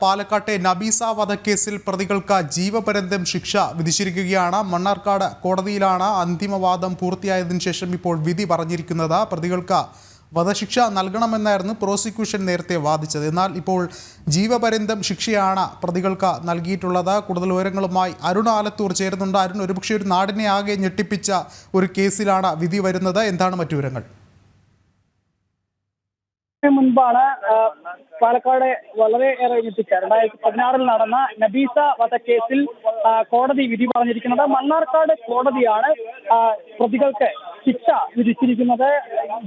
പാലക്കാട്ടെ നബീസ വധക്കേസിൽ പ്രതികൾക്ക് ജീവപര്യന്തം ശിക്ഷ വിധിച്ചിരിക്കുകയാണ്. മണ്ണാർക്കാട് കോടതിയിലാണ് അന്തിമവാദം പൂർത്തിയായതിനു ശേഷം ഇപ്പോൾ വിധി പറഞ്ഞിരിക്കുന്നത്. പ്രതികൾക്ക് വധശിക്ഷ നൽകണമെന്നായിരുന്നു പ്രോസിക്യൂഷൻ നേരത്തെ വാദിച്ചത്. എന്നാൽ ഇപ്പോൾ ജീവപര്യന്തം ശിക്ഷയാണ് പ്രതികൾക്ക് നൽകിയിട്ടുള്ളത്. കൂടുതൽ വിവരങ്ങളുമായി അരുൺ ആലത്തൂർ ചേരുന്നുണ്ട്. അരുൺ, ഒരുപക്ഷെ ഒരു നാടിനെ ആകെ ഞെട്ടിപ്പിച്ച ഒരു കേസിലാണ് വിധി വരുന്നത്. എന്താണ് മറ്റു വിവരങ്ങൾ? മുൻപാണ് പാലക്കാട് വളരെയേറെ ഞെട്ടിച്ച 2016 നടന്ന നബീസ വധക്കേസിൽ കോടതി വിധി പറഞ്ഞിരിക്കുന്നത്. മണ്ണാർക്കാട് കോടതിയാണ് പ്രതികൾക്ക് ശിക്ഷ വിധിച്ചിരിക്കുന്നത്.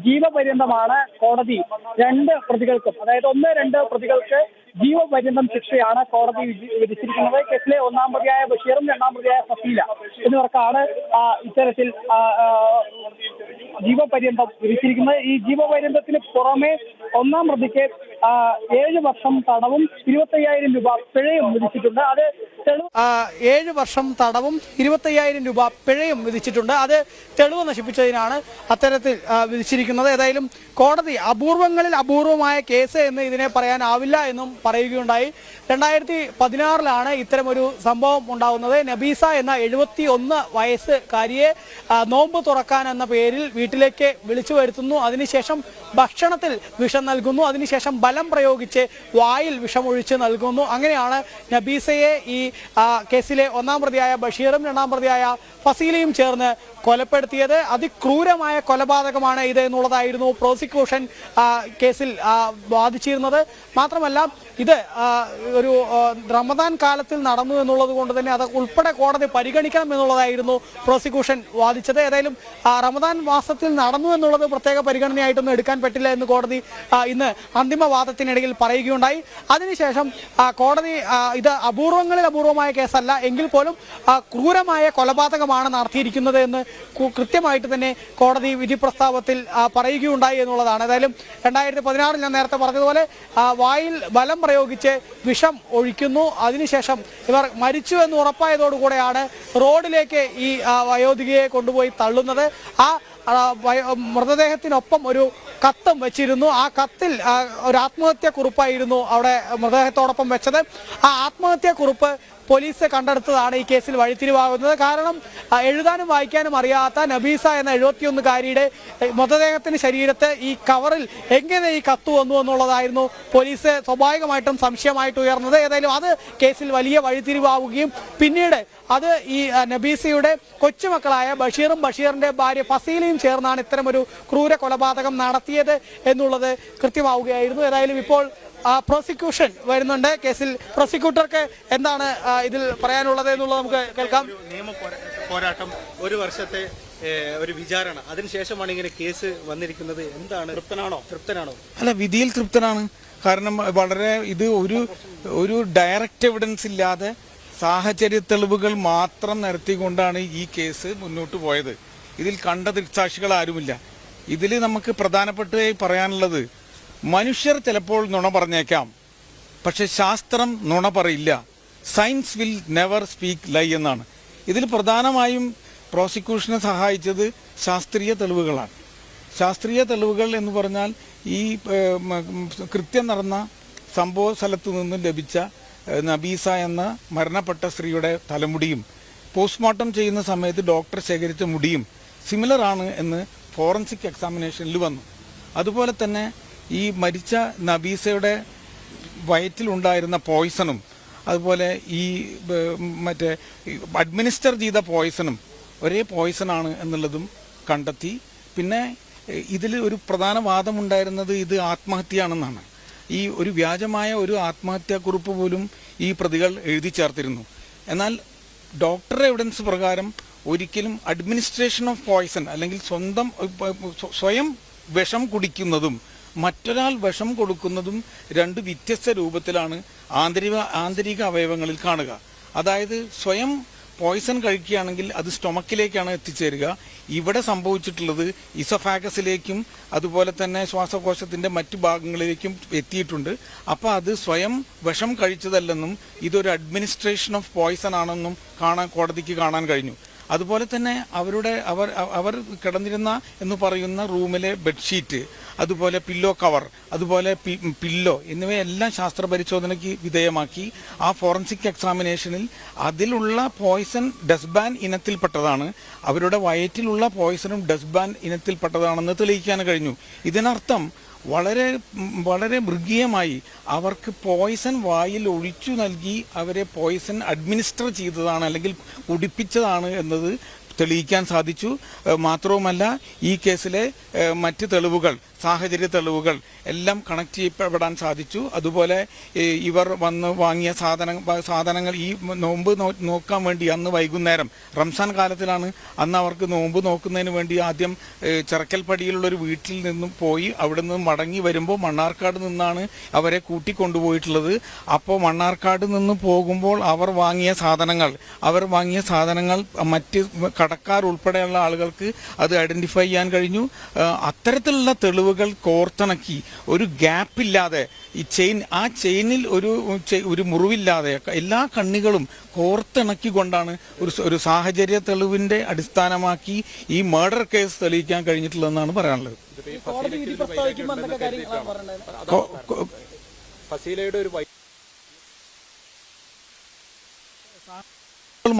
ജീവപര്യന്തമാണ് കോടതി രണ്ട് പ്രതികൾക്കും, അതായത് 1-2 പ്രതികൾക്ക് ജീവപര്യന്തം ശിക്ഷയാണ് കോടതി വിധിച്ചിരിക്കുന്നത്. കേസിലെ 1-ാം പ്രതിയായ ബഷീറും 2-ാം പ്രതിയായ ഫസീല എന്നിവർക്കാണ് ഇത്തരത്തിൽ ജീവപര്യന്തം വിധിച്ചിരിക്കുന്നത്. ഈ ജീവപര്യന്തത്തിന് പുറമെ 1-ാം പ്രതിക്ക് 7 വർഷം തടവും 25,000 രൂപ പിഴയും വിധിച്ചിട്ടുണ്ട്. അത് 7 വർഷം തടവും 25,000 രൂപ പിഴയും വിധിച്ചിട്ടുണ്ട്. അത് തെളിവ് നശിപ്പിച്ചതിനാണ് അത്തരത്തിൽ വിധിച്ചിരിക്കുന്നത്. ഏതായാലും കോടതി അപൂർവങ്ങളിൽ അപൂർവമായ കേസ് എന്ന് ഇതിനെ പറയാനാവില്ല എന്നും പറയുകയുണ്ടായി. 2016 ഇത്തരമൊരു സംഭവം ഉണ്ടാകുന്നത്. നബീസ എന്ന 71 വയസ്സുകാരിയെ നോമ്പ് തുറക്കാൻ എന്ന പേരിൽ വീട്ടിലേക്ക് വിളിച്ചു വരുത്തുന്നു. അതിനുശേഷം ഭക്ഷണത്തിൽ വിഷം നൽകുന്നു. അതിനുശേഷം ബലം പ്രയോഗിച്ച് വായിൽ വിഷമൊഴിച്ച് നൽകുന്നു. അങ്ങനെയാണ് നബീസയെ ഈ കേസിലെ 1-ാം പ്രതിയായ ബഷീറും 2-ാം പ്രതിയായ ഫസീലയും ചേർന്ന് കൊലപ്പെടുത്തിയത്. അതിക്രൂരമായ കൊലപാതകമാണ് ഇത് എന്നുള്ളതായിരുന്നു പ്രോസിക്യൂഷൻ കേസിൽ വാദിച്ചിരുന്നത്. മാത്രമല്ല ഇത് ഒരു റമദാൻ കാലത്തിൽ നടന്നു എന്നുള്ളത് കൊണ്ട് തന്നെ അത് ഉൾപ്പെടെ കോടതി പരിഗണിക്കണം എന്നുള്ളതായിരുന്നു പ്രോസിക്യൂഷൻ വാദിച്ചത്. ഏതായാലും റമദാൻ മാസത്തിൽ നടന്നു എന്നുള്ളത് പ്രത്യേക പരിഗണനയായിട്ടൊന്നും എടുക്കാൻ പറ്റില്ല എന്ന് കോടതി ഇന്ന് അന്തിമവാദത്തിനിടയിൽ പറയുകയുണ്ടായി. അതിനുശേഷം കോടതി ഇത് അപൂർവങ്ങളിൽ അപൂർവമായ കേസല്ല എങ്കിൽ പോലും ക്രൂരമായ കൊലപാതകമാണ് നടത്തിയിരിക്കുന്നത് എന്ന് കൃത്യമായിട്ട് തന്നെ കോടതി വിധി പ്രസ്താവത്തിൽ പറയുകയുണ്ടായി എന്നുള്ളതാണ്. ഏതായാലും 2016 ഞാൻ നേരത്തെ പറഞ്ഞതുപോലെ വായിൽ ബലം പ്രയോഗിച്ച് വിഷം ഒഴിക്കുന്നു. അതിനുശേഷം ഇവർ മരിച്ചു എന്ന് ഉറപ്പായതോടുകൂടെയാണ് റോഡിലേക്ക് ഈ വയോധികയെ കൊണ്ടുപോയി തള്ളുന്നത്. ആ മൃതദേഹത്തിനൊപ്പം ഒരു കത്തും വെച്ചിരുന്നു. ആ കത്തിൽ ഒരു ആത്മഹത്യാക്കുറിപ്പായിരുന്നു അവിടെ മൃതദേഹത്തോടൊപ്പം വെച്ചത്. ആ ആത്മഹത്യാക്കുറിപ്പ് പോലീസ് കണ്ടെടുത്തതാണ് ഈ കേസിൽ വഴിത്തിരിവാകുന്നത്. കാരണം എഴുതാനും വായിക്കാനും അറിയാത്ത നബീസ എന്ന 71-കാരിയുടെ മൃതദേഹത്തിന് ശരീരത്ത് ഈ കവറിൽ എങ്ങനെ ഈ കത്ത് വന്നു എന്നുള്ളതായിരുന്നു പോലീസ് സ്വാഭാവികമായിട്ടും സംശയമായിട്ട് ഉയർന്നത്. ഏതായാലും അത് കേസിൽ വലിയ വഴിത്തിരിവാവുകയും പിന്നീട് അത് ഈ നബീസയുടെ കൊച്ചുമക്കളായ ബഷീറും ബഷീറിന്റെ ഭാര്യ ഫസീലയും ചേർന്നാണ് ഇത്തരമൊരു ക്രൂര കൊലപാതകം നടത്തിയത് എന്നുള്ളത് കൃത്യമാവുകയായിരുന്നു. ഏതായാലും ഇപ്പോൾ പ്രോസിക്യൂഷൻ വരുന്നുണ്ട്. കേസിൽ പ്രോസിക്യൂട്ടർക്ക് എന്താണ് ഇതിൽ പറയാനുള്ളത് എന്നുള്ളത് നമുക്ക് കേൾക്കാം. നിയമ പോരാട്ടം, 1 വർഷത്തെ ഒരു വിചാരണ, അതിനുശേഷമാണ് ഇങ്ങനെ കേസ് വന്നിരിക്കുന്നത്. എന്താണ്, തൃപ്തനാണോ? അല്ല, വിധിയിൽ തൃപ്തനാണ്. കാരണം വളരെ ഇത് ഒരു ഡയറക്റ്റ് എവിഡൻസ് ഇല്ലാതെ സാഹചര്യ തെളിവുകൾ മാത്രം നിരത്തിക്കൊണ്ടാണ് ഈ കേസ് മുന്നോട്ട് പോയത്. ഇതിൽ കണ്ട ദൃക്സാക്ഷികൾ ആരുമില്ല. ഇതിൽ നമുക്ക് പ്രധാനപ്പെട്ടതായി പറയാനുള്ളത്, മനുഷ്യർ ചിലപ്പോൾ നുണ പറഞ്ഞേക്കാം, പക്ഷെ ശാസ്ത്രം നുണ പറയില്ല. സയൻസ് വിൽ നെവർ സ്പീക്ക് ലൈ എന്നാണ്. ഇതിൽ പ്രധാനമായും പ്രോസിക്യൂഷനെ സഹായിച്ചത് ശാസ്ത്രീയ തെളിവുകളാണ്. ശാസ്ത്രീയ തെളിവുകൾ എന്ന് പറഞ്ഞാൽ ഈ കൃത്യം നടന്ന സംഭവ സ്ഥലത്ത് നിന്ന് ലഭിച്ച നബീസ എന്ന മരണപ്പെട്ട സ്ത്രീയുടെ തലമുടിയും പോസ്റ്റ്മോർട്ടം ചെയ്യുന്ന സമയത്ത് ഡോക്ടർ ശേഖരിച്ച മുടിയും സിമിലർ ആണ് എന്ന് ഫോറൻസിക് എക്സാമിനേഷനിൽ വന്നു. അതുപോലെ തന്നെ ഈ മരിച്ച നബീസയുടെ വയറ്റിലുണ്ടായിരുന്ന പോയ്സണും അതുപോലെ ഈ മറ്റേ അഡ്മിനിസ്റ്റർ ചെയ്ത പോയ്സണും ഒരേ പോയ്സണാണ് എന്നുള്ളതും കണ്ടെത്തി. പിന്നെ ഇതിൽ ഒരു പ്രധാന വാദമുണ്ടായിരുന്നത് ഇത് ആത്മഹത്യയാണെന്നാണ്. ഈ ഒരു വ്യാജമായ ഒരു ആത്മഹത്യാക്കുറിപ്പ് പോലും ഈ പ്രതികൾ എഴുതി ചേർത്തിരുന്നു. എന്നാൽ ഡോക്ടർ എവിഡൻസ് പ്രകാരം ഒരിക്കലും അഡ്മിനിസ്ട്രേഷൻ ഓഫ് പോയ്സൺ അല്ലെങ്കിൽ സ്വയം വിഷം കുടിക്കുന്നതും മറ്റൊരാൾ വിഷം കൊടുക്കുന്നതും 2 വ്യത്യസ്ത രൂപത്തിലാണ് ആന്തരിക അവയവങ്ങളിൽ കാണുക. അതായത് സ്വയം പോയ്സൺ കഴിക്കുകയാണെങ്കിൽ അത് സ്റ്റൊമക്കിലേക്കാണ് എത്തിച്ചേരുക. ഇവിടെ സംഭവിച്ചിട്ടുള്ളത് ഇസോഫാഗസിലേക്കും അതുപോലെ തന്നെ ശ്വാസകോശത്തിൻ്റെ മറ്റു ഭാഗങ്ങളിലേക്കും എത്തിയിട്ടുണ്ട്. അപ്പോൾ അത് സ്വയം വിഷം കഴിച്ചതല്ലെന്നും ഇതൊരു അഡ്മിനിസ്ട്രേഷൻ ഓഫ് പോയ്സൺ ആണെന്നും കോടതിക്ക് കാണാൻ കഴിഞ്ഞു. അതുപോലെ തന്നെ അവർ കിടന്നിരുന്ന എന്ന് പറയുന്ന റൂമിലെ ബെഡ്ഷീറ്റ്, അതുപോലെ പില്ലോ കവർ, അതുപോലെ പില്ലോ എന്നിവയെല്ലാം ശാസ്ത്ര പരിശോധനയ്ക്ക് വിധേയമാക്കി ആ ഫോറൻസിക് എക്സാമിനേഷനിൽ അതിലുള്ള പോയ്സൺ ഡസ്ബാൻ ഇനത്തിൽപ്പെട്ടതാണ്, അവരുടെ വയറ്റിലുള്ള പോയ്സണും ഡസ്ബാൻ ഇനത്തിൽപ്പെട്ടതാണെന്ന് തെളിയിക്കാൻ കഴിഞ്ഞു. ഇതിനർത്ഥം വളരെ മൃഗീയമായി അവർക്ക് പോയ്സൺ വായിൽ ഒഴിച്ചു നൽകി അവരെ പോയ്സൺ അഡ്മിനിസ്റ്റർ ചെയ്തതാണ് അല്ലെങ്കിൽ കുടിപ്പിച്ചതാണ് എന്നത് തെളിയിക്കാൻ സാധിച്ചു. മാത്രവുമല്ല ഈ കേസിലെ മറ്റ് തെളിവുകൾ, സാഹചര്യ തെളിവുകൾ എല്ലാം കണക്ട് ചെയ്യപ്പെടാൻ സാധിച്ചു. അതുപോലെ ഇവർ വന്ന് വാങ്ങിയ സാധനങ്ങൾ ഈ നോമ്പ് നോക്കാൻ വേണ്ടി അന്ന് വൈകുന്നേരം റംസാൻ കാലത്തിലാണ്, അന്ന് അവർക്ക് നോമ്പ് നോക്കുന്നതിന് വേണ്ടി ആദ്യം ചിറക്കൽപ്പടിയിലുള്ളൊരു വീട്ടിൽ നിന്നും പോയി അവിടെ നിന്ന് മടങ്ങി വരുമ്പോൾ മണ്ണാർക്കാട് നിന്നാണ് അവരെ കൂട്ടിക്കൊണ്ടുപോയിട്ടുള്ളത്. അപ്പോൾ മണ്ണാർക്കാട് നിന്ന് പോകുമ്പോൾ അവർ വാങ്ങിയ സാധനങ്ങൾ മറ്റ് കടക്കാർ ഉൾപ്പെടെയുള്ള ആളുകൾക്ക് അത് ഐഡൻറ്റിഫൈ ചെയ്യാൻ കഴിഞ്ഞു. അത്തരത്തിലുള്ള തെളിവുകൾ കോർത്തിണക്കി ഒരു ഗ്യാപ്പില്ലാതെ ഈ ചെയിനിൽ ഒരു മുറിവില്ലാതെ എല്ലാ കണ്ണികളും കോർത്തിണക്കിക്കൊണ്ടാണ് ഒരു സാഹചര്യ തെളിവിൻ്റെ അടിസ്ഥാനമാക്കി ഈ മർഡർ കേസ് തെളിയിക്കാൻ കഴിഞ്ഞിട്ടുള്ളതെന്നാണ് പറയാനുള്ളത്.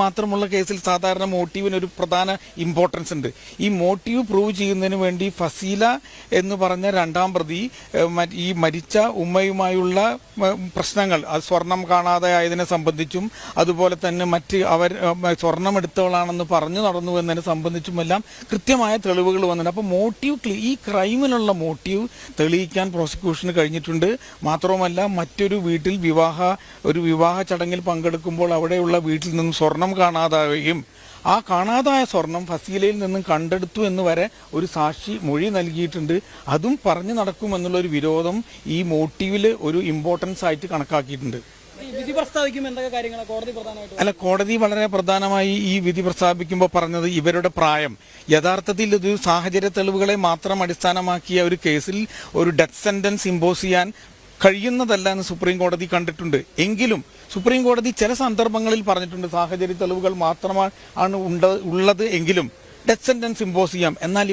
മാത്രമുള്ള കേസിൽ സാധാരണ മോട്ടീവിന് ഒരു പ്രധാന ഇമ്പോർട്ടൻസ് ഉണ്ട്. ഈ മോട്ടീവ് പ്രൂവ് ചെയ്യുന്നതിന് വേണ്ടി ഫസീല എന്ന് പറഞ്ഞ രണ്ടാം പ്രതി ഈ മരിച്ച ഉമ്മയുമായുള്ള പ്രശ്നങ്ങൾ, അത് സ്വർണം കാണാതെ ആയതിനെ സംബന്ധിച്ചും അതുപോലെ തന്നെ മറ്റ് അവർ സ്വർണം എടുത്തവളാണെന്ന് പറഞ്ഞു നടന്നു എന്നതിനെ സംബന്ധിച്ചുമെല്ലാം കൃത്യമായ തെളിവുകൾ വന്നിട്ടുണ്ട്. അപ്പോൾ ഈ ക്രൈമിനുള്ള മോട്ടീവ് തെളിയിക്കാൻ പ്രോസിക്യൂഷന് കഴിഞ്ഞിട്ടുണ്ട്. മാത്രവുമല്ല മറ്റൊരു വീട്ടിൽ വിവാഹ ചടങ്ങിൽ പങ്കെടുക്കുമ്പോൾ അവിടെയുള്ള വീട്ടിൽ നിന്നും സ്വർണം കാണാതാവുകയും ആ കാണാതായ സ്വർണം ഫസീലയിൽ നിന്നും കണ്ടെടുത്തു എന്ന് വരെ ഒരു സാക്ഷി മൊഴി നൽകിയിട്ടുണ്ട്. അതും പറഞ്ഞു നടക്കുമെന്നുള്ളൊരു വിരോധം ഈ മോട്ടീവിൽ ഒരു ഇമ്പോർട്ടൻസ് ആയിട്ട് കണക്കാക്കിയിട്ടുണ്ട്. കോടതി വളരെ പ്രധാനമായി ഈ വിധി പ്രസ്താവിക്കുമ്പോൾ പറഞ്ഞത് ഇവരുടെ പ്രായം. യഥാർത്ഥത്തിൽ ഇത് സാഹചര്യ തെളിവുകളെ മാത്രം അടിസ്ഥാനമാക്കിയ ഒരു കേസിൽ ഒരു ഡെത്ത് സെന്റൻസ് ഇമ്പോസ് ചെയ്യാൻ കഴിയുന്നതല്ല എന്ന് സുപ്രീം കോടതി കണ്ടിട്ടുണ്ട്. എങ്കിലും സുപ്രീം കോടതി ചില സന്ദർഭങ്ങളിൽ പറഞ്ഞിട്ടുണ്ട് സാഹചര്യ തെളിവുകൾ മാത്രമാണ് ഉള്ളത് എങ്കിലും ഡെത്ത് സെന്റൻസ് ഇമ്പോസ് ചെയ്യാം. എന്നാൽ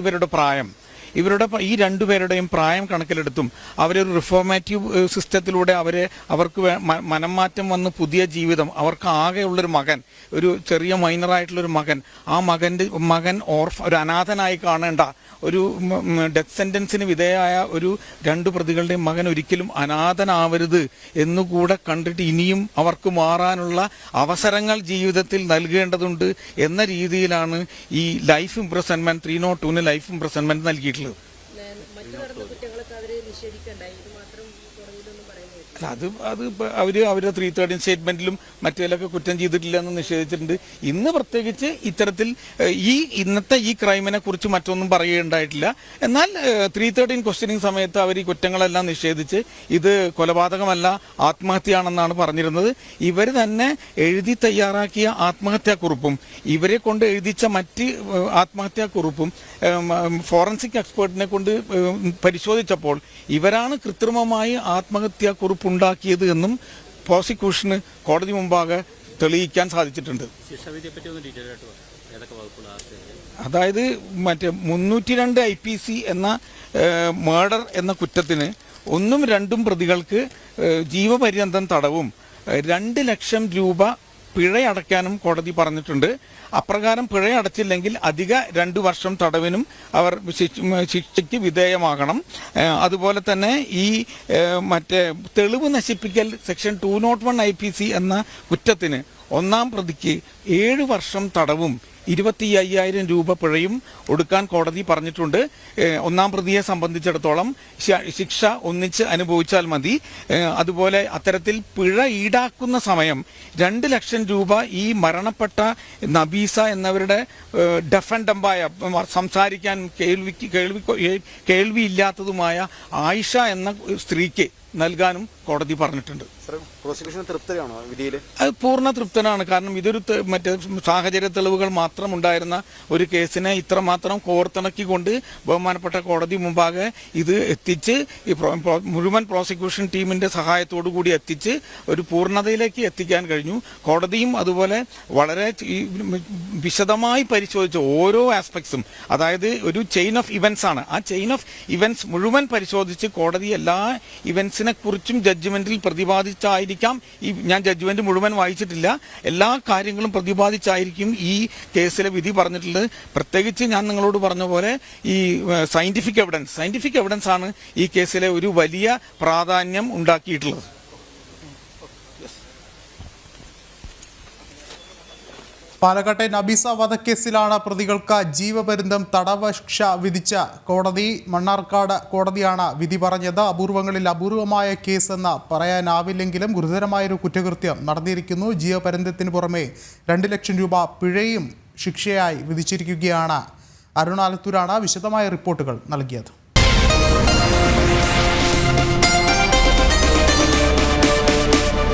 ഈ രണ്ടുപേരുടെയും പ്രായം കണക്കിലെടുത്തും അവരൊരു റിഫോർമേറ്റീവ് സിസ്റ്റത്തിലൂടെ അവർക്ക് മനം മാറ്റം വന്ന് പുതിയ ജീവിതം, അവർക്ക് ആകെയുള്ളൊരു മകൻ, ഒരു ചെറിയ മൈനറായിട്ടുള്ളൊരു മകൻ, ആ മകൻ ഒരു അനാഥനായി കാണേണ്ട, ഒരു ഡെത്ത് സെന്റൻസിന് വിധേയമായ ഒരു രണ്ടു പ്രതികളുടെയും മകൻ ഒരിക്കലും അനാഥനാവരുത് എന്നുകൂടെ കണ്ടിട്ട് ഇനിയും അവർക്ക് മാറാനുള്ള അവസരങ്ങൾ ജീവിതത്തിൽ നൽകേണ്ടതുണ്ട് എന്ന രീതിയിലാണ് ഈ ലൈഫ് ഇംപ്രസൺമെന്റ് 302 ലൈഫ് ഇംപ്രസൺമെന്റ് നൽകിയിട്ടുള്ളത്. അത് അവരുടെ 313 സ്റ്റേറ്റ്മെന്റിലും മറ്റേലൊക്കെ കുറ്റം ചെയ്തിട്ടില്ല എന്ന് നിഷേധിച്ചിട്ടുണ്ട്. ഇന്ന് പ്രത്യേകിച്ച് ഇത്തരത്തിൽ ഇന്നത്തെ ഈ ക്രൈമിനെ കുറിച്ച് മറ്റൊന്നും പറയുകയുണ്ടായിട്ടില്ല. എന്നാൽ 313 ക്വസ്റ്റ്യനിങ് സമയത്ത് അവർ ഈ കുറ്റങ്ങളെല്ലാം നിഷേധിച്ച് ഇത് കൊലപാതകമല്ല ആത്മഹത്യയാണെന്നാണ് പറഞ്ഞിരുന്നത്. ഇവർ തന്നെ എഴുതി തയ്യാറാക്കിയ ആത്മഹത്യാക്കുറിപ്പും ഇവരെ കൊണ്ട് എഴുതിച്ച മറ്റ് ആത്മഹത്യാക്കുറിപ്പും ഫോറൻസിക് എക്സ്പേർട്ടിനെ കൊണ്ട് പരിശോധിച്ചപ്പോൾ ഇവരാണ് കൃത്രിമമായി ആത്മഹത്യാക്കുറിപ്പ് ഉണ്ടാക്കിയത് എന്നും പ്രോസിക്യൂഷന് കോടതി മുമ്പാകെ തെളിയിക്കാൻ സാധിച്ചിട്ടുണ്ട്. അതായത് 302 IPC എന്ന മർഡർ എന്ന കുറ്റത്തിന് 1ഉം 2ഉം പ്രതികൾക്ക് ജീവപര്യന്തം തടവും 2 ലക്ഷം രൂപ പിഴയടയ്ക്കാനും കോടതി പറഞ്ഞിട്ടുണ്ട്. അപ്രകാരം പിഴയടച്ചില്ലെങ്കിൽ അധിക 2 വർഷം തടവിനും അവർ ശിക്ഷയ്ക്ക് വിധേയമാകണം. അതുപോലെ തന്നെ ഈ തെളിവ് നശിപ്പിക്കൽ സെക്ഷൻ 201 IPC എന്ന കുറ്റത്തിന് 1ആം പ്രതിക്ക് 7 വർഷം തടവും 25,000 രൂപ പിഴയും ഒടുക്കാൻ കോടതി പറഞ്ഞിട്ടുണ്ട്. 1ആം പ്രതിയെ സംബന്ധിച്ചിടത്തോളം ശിക്ഷ ഒന്നിച്ച് അനുഭവിച്ചാൽ മതി. അതുപോലെ അത്തരത്തിൽ പിഴ ഈടാക്കുന്ന സമയം 2 ലക്ഷം രൂപ ഈ മരണപ്പെട്ട നബീസ എന്നവരുടെ ഡെഫൻഡമ്പായ സംസാരിക്കാൻ കേൾവിയില്ലാത്തതുമായ ആയിഷ എന്ന സ്ത്രീക്ക് നൽകാനും കോടതി പറഞ്ഞിട്ടുണ്ട്. പ്രോസിക്യൂഷൻ തൃപ്തരാണോ വിധിയിൽ? അത് പൂർണ്ണ തൃപ്തനാണ്. കാരണം ഇതൊരു മറ്റേ സാഹചര്യ തെളിവുകൾ മാത്രം ഉണ്ടായിരുന്ന ഒരു കേസിനെ ഇത്രമാത്രം കോർത്തിണക്കിക്കൊണ്ട് ബഹുമാനപ്പെട്ട കോടതി മുമ്പാകെ ഇത് എത്തിച്ച് ഈ മുഴുവൻ പ്രോസിക്യൂഷൻ ടീമിൻ്റെ സഹായത്തോടു കൂടി എത്തിച്ച് ഒരു പൂർണ്ണതയിലേക്ക് എത്തിക്കാൻ കഴിഞ്ഞു. കോടതിയും അതുപോലെ വളരെ വിശദമായി പരിശോധിച്ച ഓരോ ആസ്പെക്ട്സും, അതായത് ഒരു ചെയിൻ ഓഫ് ഇവൻറ്റ്സ് ആണ്. ആ ചെയിൻ ഓഫ് ഇവൻറ്റ്സ് മുഴുവൻ പരിശോധിച്ച് കോടതി എല്ലാ ഇവൻറ്റ്സിനെ കുറിച്ചും ജഡ്ജ്മെന്റിൽ പ്രതിപാദിച്ചായിരിക്കാം, ഞാൻ ജഡ്ജ്മെന്റ് മുഴുവൻ വായിച്ചിട്ടില്ല, എല്ലാ കാര്യങ്ങളും പ്രതിപാദിച്ചായിരിക്കും ഈ കേസിലെ വിധി പറഞ്ഞിട്ടുള്ളത്. പ്രത്യേകിച്ച് ഞാൻ നിങ്ങളോട് പറഞ്ഞ പോലെ ഈ സയന്റിഫിക് എവിഡൻസ് ആണ് ഈ കേസിലെ ഒരു വലിയ പ്രാധാന്യം ഉണ്ടാക്കിയിട്ടുള്ളത്. പാലക്കാട്ടെ നബീസ വധക്കേസിലാണ് പ്രതികൾക്ക് ജീവപര്യന്തം തടവ് ശിക്ഷ വിധിച്ച കോടതി. മണ്ണാർക്കാട് കോടതിയാണ് വിധി പറഞ്ഞത്. അപൂർവങ്ങളിൽ അപൂർവമായ കേസെന്ന് പറയാനാവില്ലെങ്കിലും ഗുരുതരമായൊരു കുറ്റകൃത്യം നടന്നിരിക്കുന്നു. ജീവപര്യന്തത്തിന് പുറമെ 2 ലക്ഷം രൂപ പിഴയും ശിക്ഷയായി വിധിച്ചിരിക്കുകയാണ്. അരുൺ ആലത്തൂരാണ് വിശദമായ റിപ്പോർട്ടുകൾ നൽകിയത്.